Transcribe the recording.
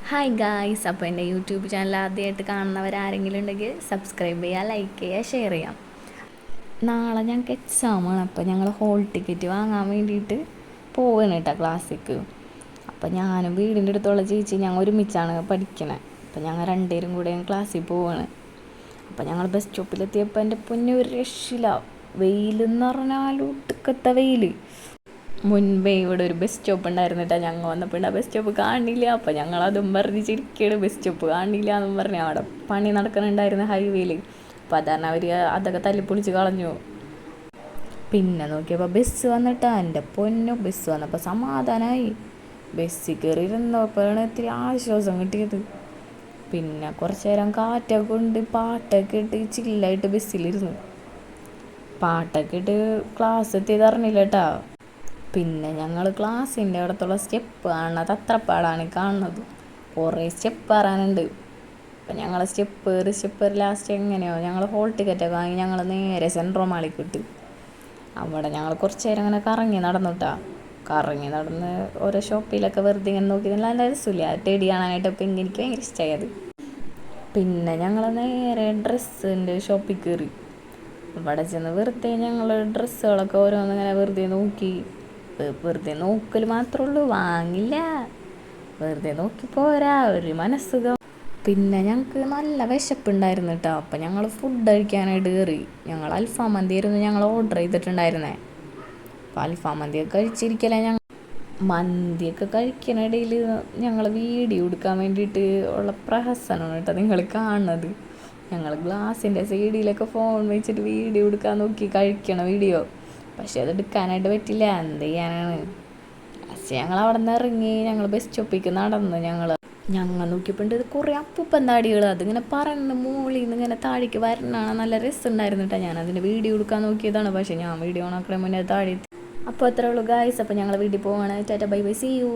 Hi guys, അപ്പോൾ എൻ്റെ YouTube channel ആദ്യമായിട്ട് കാണുന്നവരാരെങ്കിലും ഉണ്ടെങ്കിൽ സബ്സ്ക്രൈബ് ചെയ്യുക, ലൈക്ക് ചെയ്യുക, ഷെയർ ചെയ്യാം. നാളെ ഞങ്ങൾക്ക് എക്സാമാണ്. അപ്പോൾ ഞങ്ങൾ ഹോൾ ടിക്കറ്റ് വാങ്ങാൻ വേണ്ടിയിട്ട് പോവുകയാണ് കേട്ടോ ക്ലാസ്സിക്ക്. അപ്പോൾ ഞാനും വീടിൻ്റെ അടുത്തുള്ള ചേച്ചി ഞങ്ങൾ ഒരുമിച്ചാണ് പഠിക്കണേ. അപ്പോൾ ഞങ്ങൾ രണ്ടുപേരും കൂടെ ക്ലാസ്സിൽ പോവുകയാണ്. അപ്പോൾ ഞങ്ങൾ ബസ് സ്റ്റോപ്പിലെത്തിയപ്പോൾ എൻ്റെ പൊന്നെ ഒരു രക്ഷയില്ല. വെയിലെന്ന് പറഞ്ഞാൽ ഒടുക്കത്തെ വെയിൽ. മുൻപേ ഇവിടെ ഒരു ബസ് സ്റ്റോപ്പ് ഉണ്ടായിരുന്നിട്ടാ ഞങ്ങൾ വന്നപ്പോൾ ആ ബസ് സ്റ്റോപ്പ് കാണില്ല. അപ്പോൾ ഞങ്ങൾ അതും പറഞ്ഞ് ചിരിക്കുകയാണ്, ബസ് സ്റ്റോപ്പ് കാണില്ല എന്നും പറഞ്ഞ്. അവിടെ പണി നടക്കുന്നുണ്ടായിരുന്നു ഹൈവേയിൽ. അപ്പോൾ അതാണ് അവർ അതൊക്കെ തല്ലിപ്പൊളിച്ച് കളഞ്ഞു. പിന്നെ നോക്കിയപ്പോൾ ബസ് വന്നിട്ടാ എൻ്റെ പൊന്നോ, ബസ് വന്നപ്പോൾ സമാധാനമായി. ബസ്സിൽ കയറി ഇരുന്നപ്പോഴാണ് ഇത്തിരി ആശ്വാസം കിട്ടിയത്. പിന്നെ കുറച്ച് നേരം കാറ്റൊക്കെ കൊണ്ട് പാട്ടൊക്കെ ഇട്ട് ചില്ലായിട്ട് ബസ്സിലിരുന്നു. പാട്ടൊക്കെ ഇട്ട് ക്ലാസ് എത്തിയത് അറിഞ്ഞില്ല കേട്ടോ. പിന്നെ ഞങ്ങൾ ക്ലാസ്സിൻ്റെ അടുത്തുള്ള സ്റ്റെപ്പ് കാണുന്നത് അത്ര പാടാണ് കാണുന്നത്. കുറേ സ്റ്റെപ്പ് കയറാനുണ്ട്. അപ്പം ഞങ്ങൾ സ്റ്റെപ്പ് ലാസ്റ്റ് എങ്ങനെയോ ഞങ്ങൾ ഹോൾ ടിക്കറ്റൊക്കെ വാങ്ങി ഞങ്ങൾ നേരെ സെൻട്രൽ മാളിൽ കിട്ടി. അവിടെ ഞങ്ങൾ കുറച്ച് നേരം അങ്ങനെ കറങ്ങി നടന്ന് ഓരോ ഷോപ്പിലൊക്കെ വെറുതെ ഇങ്ങനെ നോക്കി. നല്ല രസമില്ല ടെടി കാണാനായിട്ട്. അപ്പം എനിക്ക് ഭയങ്കര ഇഷ്ടമായി അത്. പിന്നെ ഞങ്ങൾ നേരെ ഡ്രസ്സിൻ്റെ ഷോപ്പിൽ കയറി. അവിടെ ചെന്ന് വെറുതെ ഞങ്ങൾ ഡ്രസ്സുകളൊക്കെ ഓരോന്നിങ്ങനെ വെറുതെ നോക്കൽ മാത്രമേ ഉള്ളൂ, വാങ്ങില്ല. വെറുതെ നോക്കി പോരാ, ഒരു മനസ്സുഖം. പിന്നെ ഞങ്ങൾക്ക് നല്ല വിശപ്പുണ്ടായിരുന്നു കേട്ടോ. അപ്പം ഞങ്ങൾ ഫുഡ് കഴിക്കാനായിട്ട് കയറി. ഞങ്ങൾ അൽഫാം മന്തിയായിരുന്നു ഞങ്ങൾ ഓർഡർ ചെയ്തിട്ടുണ്ടായിരുന്നേ. അപ്പോൾ അൽഫാം മന്തിയൊക്കെ കഴിച്ചിരിക്കലേ. മന്തിയൊക്കെ കഴിക്കാനിടയിൽ ഞങ്ങൾ വീഡിയോ എടുക്കാൻ വേണ്ടിയിട്ട് ഉള്ള പ്രഹസനമാണ് കേട്ടോ നിങ്ങൾ കാണുന്നത്. ഞങ്ങൾ ഗ്ലാസിൻ്റെ സൈഡിലൊക്കെ ഫോൺ വെച്ചിട്ട് വീഡിയോ എടുക്കാൻ നോക്കി, കഴിക്കണ വീഡിയോ. പക്ഷെ അത് എടുക്കാനായിട്ട് പറ്റില്ല, എന്ത് ചെയ്യാനാണ്. പക്ഷേ ഞങ്ങൾ അവിടെ നിന്ന് ഇറങ്ങി ഞങ്ങൾ ബസ് സ്റ്റോപ്പിലേക്ക് നടന്ന് ഞങ്ങൾ നോക്കിയപ്പോൾ ഇത് കുറേ അപ്പൂപ്പൻ താടികൾ അതിങ്ങനെ പറന്ന് മുകളിൽ നിന്ന് ഇങ്ങനെ താഴേക്ക് വരണതാണ്. നല്ല രസമുണ്ടായിരുന്നു കേട്ടോ. ഞാൻ അതിൻ്റെ വീഡിയോ എടുക്കാൻ നോക്കിയതാണ്. പക്ഷേ ഞാൻ വീഡിയോ ഓണാക്കണ മുന്നേ താഴെ. അപ്പോൾ അത്രേ ഉള്ളൂ ഗായ്സ്. അപ്പോൾ ഞങ്ങൾ വീട്ടിൽ പോവാണ്. Tata bye bye, see U.